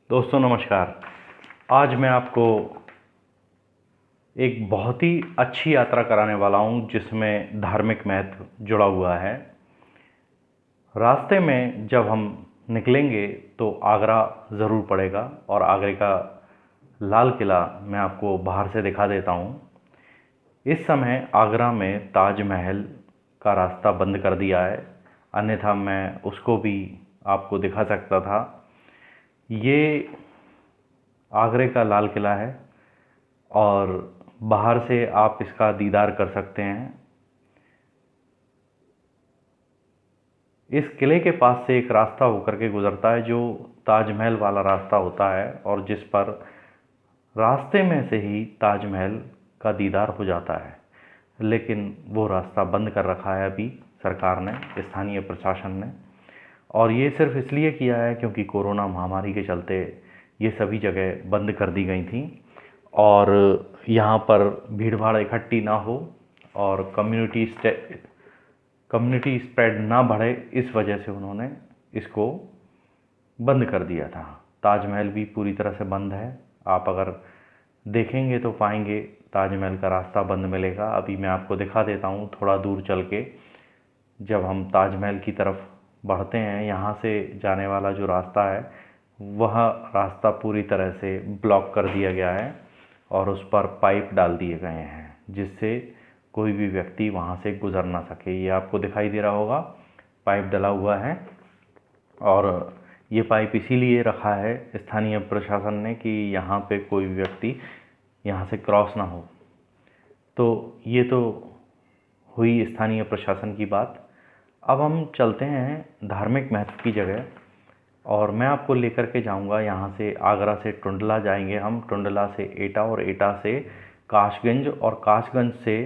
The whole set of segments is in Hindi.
दोस्तों नमस्कार। आज मैं आपको एक बहुत ही अच्छी यात्रा कराने वाला हूं जिसमें धार्मिक महत्व जुड़ा हुआ है। रास्ते में जब हम निकलेंगे तो आगरा ज़रूर पड़ेगा और आगरे का लाल किला मैं आपको बाहर से दिखा देता हूं। इस समय आगरा में ताजमहल का रास्ता बंद कर दिया है, अन्यथा मैं उसको भी आपको दिखा सकता था। ये आगरे का लाल किला है और बाहर से आप इसका दीदार कर सकते हैं। इस किले के पास से एक रास्ता होकर के गुजरता है जो ताजमहल वाला रास्ता होता है और जिस पर रास्ते में से ही ताजमहल का दीदार हो जाता है, लेकिन वो रास्ता बंद कर रखा है अभी सरकार ने, स्थानीय प्रशासन ने। और ये सिर्फ इसलिए किया है क्योंकि कोरोना महामारी के चलते ये सभी जगह बंद कर दी गई थी और यहाँ पर भीड़ भाड़ इकट्ठी ना हो और कम्युनिटी स्प्रेड ना बढ़े, इस वजह से उन्होंने इसको बंद कर दिया था। ताजमहल भी पूरी तरह से बंद है। आप अगर देखेंगे तो पाएंगे ताजमहल का रास्ता बंद मिलेगा। अभी मैं आपको दिखा देता हूँ थोड़ा दूर चल के। जब हम ताजमहल की तरफ बढ़ते हैं, यहाँ से जाने वाला जो रास्ता है वह रास्ता पूरी तरह से ब्लॉक कर दिया गया है और उस पर पाइप डाल दिए गए हैं जिससे कोई भी व्यक्ति वहाँ से गुज़र ना सके। ये आपको दिखाई दे रहा होगा, पाइप डला हुआ है और ये पाइप इसीलिए रखा है स्थानीय प्रशासन ने कि यहाँ पे कोई व्यक्ति यहाँ से क्रॉस ना हो। तो ये तो हुई स्थानीय प्रशासन की बात। अब हम चलते हैं धार्मिक महत्व की जगह और मैं आपको लेकर के जाऊंगा। यहाँ से आगरा से टुंडला जाएंगे हम, टुंडला से एटा और एटा से कासगंज और कासगंज से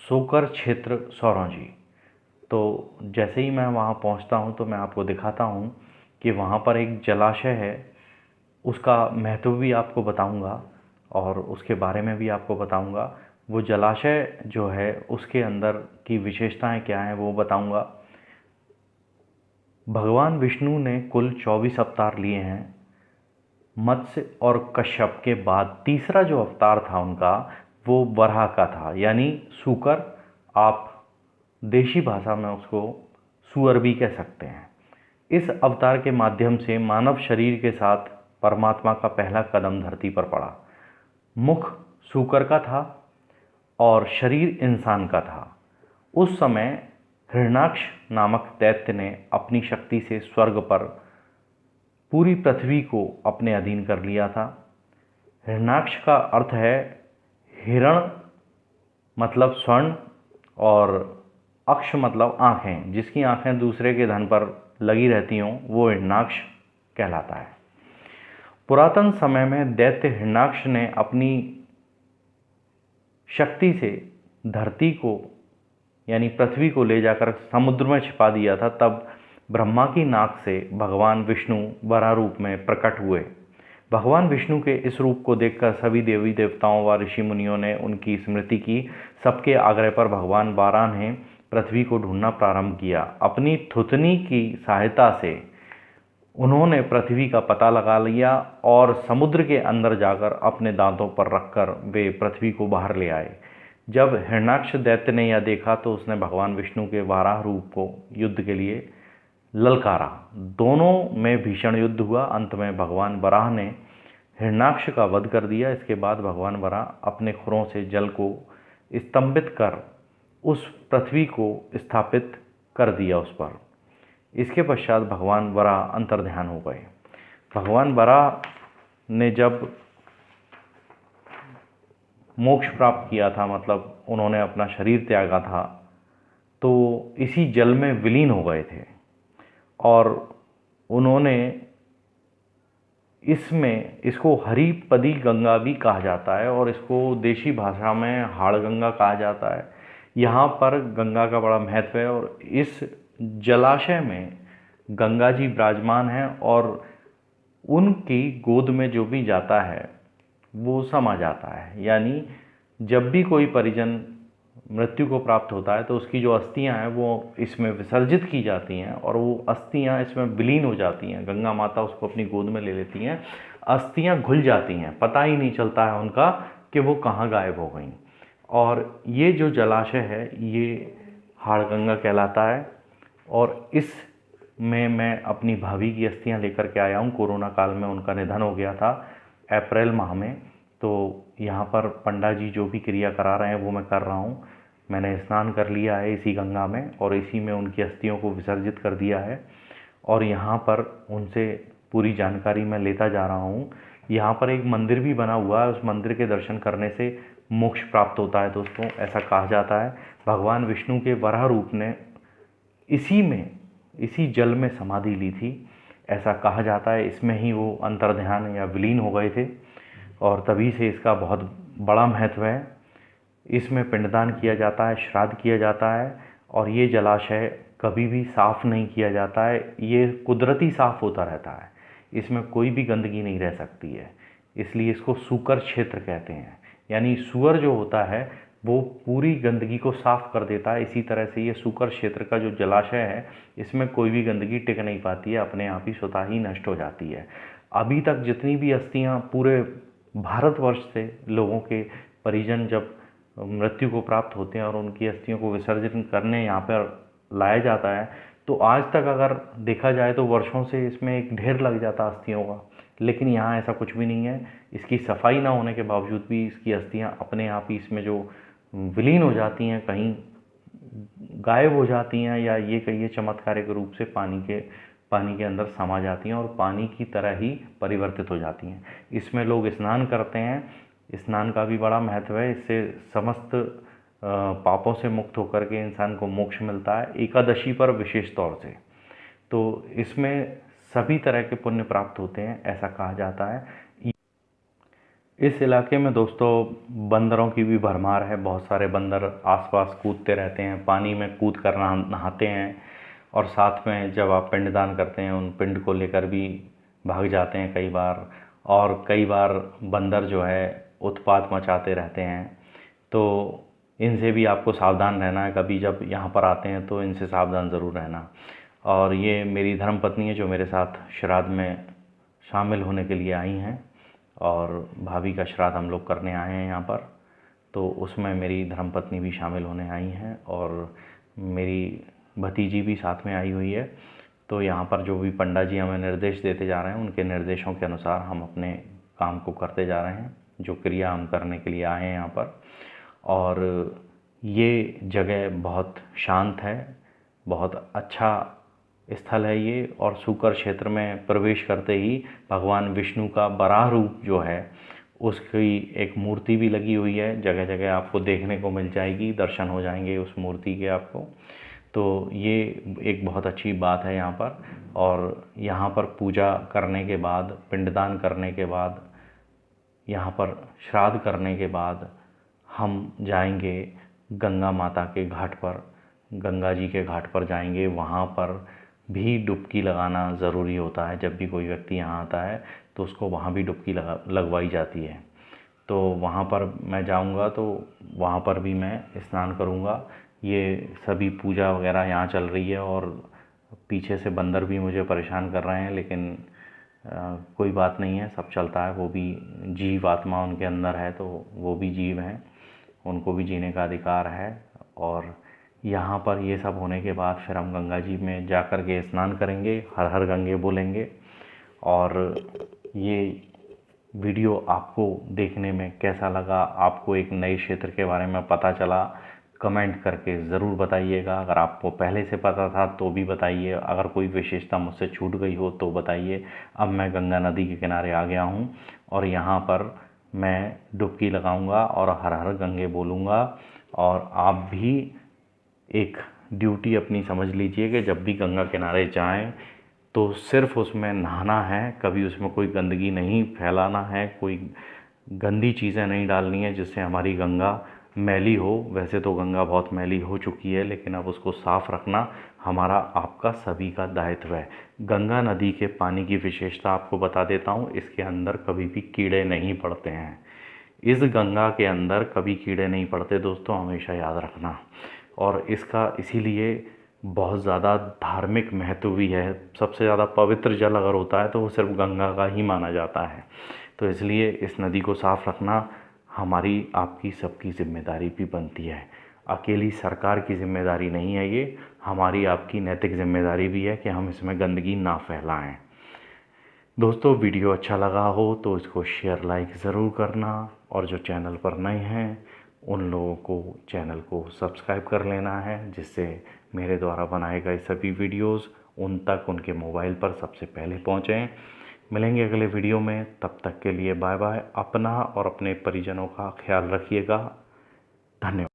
सोकर क्षेत्र सौरौंजी। तो जैसे ही मैं वहाँ पहुँचता हूँ तो मैं आपको दिखाता हूँ कि वहाँ पर एक जलाशय है, उसका महत्व भी आपको बताऊँगा और उसके बारे में भी आपको बताऊँगा। वो जलाशय जो है उसके अंदर की विशेषताएं क्या हैं वो बताऊँगा। भगवान विष्णु ने कुल 24 अवतार लिए हैं। मत्स्य और कश्यप के बाद तीसरा जो अवतार था उनका वो वराह का था, यानी सूकर। आप देशी भाषा में उसको सुअर भी कह सकते हैं। इस अवतार के माध्यम से मानव शरीर के साथ परमात्मा का पहला कदम धरती पर पड़ा। मुख सूकर का था और शरीर इंसान का था। उस समय हिरण्याक्ष नामक दैत्य ने अपनी शक्ति से स्वर्ग पर पूरी पृथ्वी को अपने अधीन कर लिया था। हिरण्याक्ष का अर्थ है हिरण मतलब स्वर्ण और अक्ष मतलब आँखें। जिसकी आँखें दूसरे के धन पर लगी रहती हों वो हिरण्याक्ष कहलाता है। पुरातन समय में दैत्य हिरण्याक्ष ने अपनी शक्ति से धरती को यानी पृथ्वी को ले जाकर समुद्र में छिपा दिया था। तब ब्रह्मा की नाक से भगवान विष्णु वराह रूप में प्रकट हुए। भगवान विष्णु के इस रूप को देखकर सभी देवी देवताओं व ऋषि मुनियों ने उनकी स्मृति की। सबके आग्रह पर भगवान वराह ने पृथ्वी को ढूंढना प्रारंभ किया। अपनी थुतनी की सहायता से उन्होंने पृथ्वी का पता लगा लिया और समुद्र के अंदर जाकर अपने दांतों पर रखकर वे पृथ्वी को बाहर ले आए। जब हिरण्याक्ष दैत्य ने यह देखा तो उसने भगवान विष्णु के वराह रूप को युद्ध के लिए ललकारा। दोनों में भीषण युद्ध हुआ। अंत में भगवान वराह ने हिरण्याक्ष का वध कर दिया। इसके बाद भगवान वराह अपने खुरों से जल को स्तंभित कर उस पृथ्वी को स्थापित कर दिया उस पर। इसके पश्चात भगवान वराह अंतर्ध्यान हो गए। भगवान वराह ने जब मोक्ष प्राप्त किया था, मतलब उन्होंने अपना शरीर त्यागा था, तो इसी जल में विलीन हो गए थे और उन्होंने इसको हरिपदी गंगा भी कहा जाता है और इसको देशी भाषा में हाड़ गंगा कहा जाता है। यहाँ पर गंगा का बड़ा महत्व है और इस जलाशय में गंगा जी विराजमान हैं और उनकी गोद में जो भी जाता है वो समा जाता है। यानी जब भी कोई परिजन मृत्यु को प्राप्त होता है तो उसकी जो अस्थियां हैं वो इसमें विसर्जित की जाती हैं और वो अस्थियां इसमें विलीन हो जाती हैं। गंगा माता उसको अपनी गोद में ले लेती हैं, अस्थियां घुल जाती हैं, पता ही नहीं चलता है उनका कि वो कहाँ गायब हो गई। और ये जो जलाशय है ये हाड़गंगा कहलाता है। और इसमें मैं अपनी भाभी की अस्थियां लेकर के आया हूँ। कोरोना काल में उनका निधन हो गया था अप्रैल माह में। तो यहाँ पर पंडा जी जो भी क्रिया करा रहे हैं वो मैं कर रहा हूँ। मैंने स्नान कर लिया है इसी गंगा में और इसी में उनकी अस्थियों को विसर्जित कर दिया है। और यहाँ पर उनसे पूरी जानकारी मैं लेता जा रहा हूँ। यहाँ पर एक मंदिर भी बना हुआ है, उस मंदिर के दर्शन करने से मोक्ष प्राप्त होता है दोस्तों, ऐसा कहा जाता है। भगवान विष्णु के वराह रूप ने इसी जल में समाधि ली थी, ऐसा कहा जाता है। इसमें ही वो अंतर्ध्यान या विलीन हो गए थे और तभी से इसका बहुत बड़ा महत्व है। इसमें पिंडदान किया जाता है, श्राद्ध किया जाता है और ये जलाशय कभी भी साफ़ नहीं किया जाता है, ये कुदरती साफ़ होता रहता है, इसमें कोई भी गंदगी नहीं रह सकती है। इसलिए इसको सूकर क्षेत्र कहते हैं, यानी सूअर जो होता है वो पूरी गंदगी को साफ़ कर देता है। इसी तरह से ये सूकर क्षेत्र का जो जलाशय है इसमें कोई भी गंदगी टिक नहीं पाती है, अपने आप ही स्वतः ही नष्ट हो जाती है। अभी तक जितनी भी अस्थियां पूरे भारतवर्ष से लोगों के परिजन जब मृत्यु को प्राप्त होते हैं और उनकी अस्थियों को विसर्जन करने यहाँ पर लाया जाता है तो आज तक अगर देखा जाए तो वर्षों से इसमें एक ढेर लग जाता अस्थियों का, लेकिन यहाँ ऐसा कुछ भी नहीं है। इसकी सफाई ना होने के बावजूद भी इसकी अस्थियाँ अपने आप ही इसमें जो विलीन हो जाती हैं, कहीं गायब हो जाती हैं या ये कहिए चमत्कारिक रूप से पानी के अंदर समा जाती हैं और पानी की तरह ही परिवर्तित हो जाती हैं। इसमें लोग स्नान करते हैं, स्नान का भी बड़ा महत्व है। इससे समस्त पापों से मुक्त होकर के इंसान को मोक्ष मिलता है, एकादशी पर विशेष तौर से। तो इसमें सभी तरह के पुण्य प्राप्त होते हैं, ऐसा कहा जाता है। इस इलाके में दोस्तों बंदरों की भी भरमार है। बहुत सारे बंदर आसपास कूदते रहते हैं, पानी में कूद कर नहाते हैं और साथ में जब आप पिंडदान करते हैं उन पिंड को लेकर भी भाग जाते हैं कई बार। और कई बार बंदर जो है उत्पात मचाते रहते हैं, तो इनसे भी आपको सावधान रहना है। कभी जब यहाँ पर आते हैं तो इनसे सावधान ज़रूर रहना। और ये मेरी धर्मपत्नी है जो मेरे साथ श्राद्ध में शामिल होने के लिए आई हैं और भाभी का श्राद्ध हम लोग करने आए हैं यहाँ पर, तो उसमें मेरी धर्मपत्नी भी शामिल होने आई हैं और मेरी भतीजी भी साथ में आई हुई है। तो यहाँ पर जो भी पंडा जी हमें निर्देश देते जा रहे हैं उनके निर्देशों के अनुसार हम अपने काम को करते जा रहे हैं, जो क्रिया हम करने के लिए आए हैं यहाँ पर। और ये जगह बहुत शांत है, बहुत अच्छा स्थल है ये। और सूकर क्षेत्र में प्रवेश करते ही भगवान विष्णु का बराह रूप जो है उसकी एक मूर्ति भी लगी हुई है, जगह जगह आपको देखने को मिल जाएगी, दर्शन हो जाएंगे उस मूर्ति के आपको। तो ये एक बहुत अच्छी बात है यहाँ पर। और यहाँ पर पूजा करने के बाद, पिंडदान करने के बाद, यहाँ पर श्राद्ध करने के बाद हम जाएंगे गंगा माता के घाट पर, गंगा जी के घाट पर जाएंगे। वहाँ पर भी डुबकी लगाना ज़रूरी होता है। जब भी कोई व्यक्ति यहाँ आता है तो उसको वहाँ भी डुबकी लगवाई जाती है। तो वहाँ पर मैं जाऊँगा तो वहाँ पर भी मैं स्नान करूँगा। ये सभी पूजा वगैरह यहाँ चल रही है और पीछे से बंदर भी मुझे परेशान कर रहे हैं, लेकिन कोई बात नहीं है, सब चलता है। वो भी जीव आत्मा उनके अंदर है, तो वो भी जीव हैं, उनको भी जीने का अधिकार है। और यहाँ पर ये सब होने के बाद फिर हम गंगा जी में जा कर के स्नान करेंगे, हर हर गंगे बोलेंगे। और ये वीडियो आपको देखने में कैसा लगा, आपको एक नए क्षेत्र के बारे में पता चला, कमेंट करके ज़रूर बताइएगा। अगर आपको पहले से पता था तो भी बताइए, अगर कोई विशेषता मुझसे छूट गई हो तो बताइए। अब मैं गंगा नदी के किनारे आ गया हूँ और यहाँ पर मैं डुबकी लगाऊंगा और हर हर गंगे बोलूँगा। और आप भी एक ड्यूटी अपनी समझ लीजिए कि जब भी गंगा किनारे जाएं तो सिर्फ उसमें नहाना है, कभी उसमें कोई गंदगी नहीं फैलाना है, कोई गंदी चीज़ें नहीं डालनी है जिससे हमारी गंगा मैली हो। वैसे तो गंगा बहुत मैली हो चुकी है, लेकिन अब उसको साफ़ रखना हमारा आपका सभी का दायित्व है। गंगा नदी के पानी की विशेषता आपको बता देता हूँ, इसके अंदर कभी भी कीड़े नहीं पड़ते हैं। इस गंगा के अंदर कभी कीड़े नहीं पड़ते दोस्तों, हमेशा याद रखना। और इसका इसीलिए बहुत ज़्यादा धार्मिक महत्व भी है। सबसे ज़्यादा पवित्र जल अगर होता है तो वो सिर्फ गंगा का ही माना जाता है। तो इसलिए इस नदी को साफ़ रखना हमारी, आपकी, सबकी ज़िम्मेदारी भी बनती है। अकेली सरकार की ज़िम्मेदारी नहीं है ये, हमारी आपकी नैतिक ज़िम्मेदारी भी है कि हम इसमें गंदगी ना फैलाएं। दोस्तों वीडियो अच्छा लगा हो तो इसको शेयर लाइक ज़रूर करना, और जो चैनल पर नए हैं उन लोगों को चैनल को सब्सक्राइब कर लेना है, जिससे मेरे द्वारा बनाए गए सभी वीडियोस उन तक, उनके मोबाइल पर सबसे पहले पहुँचें। मिलेंगे अगले वीडियो में, तब तक के लिए बाय बाय। अपना और अपने परिजनों का ख्याल रखिएगा। धन्यवाद।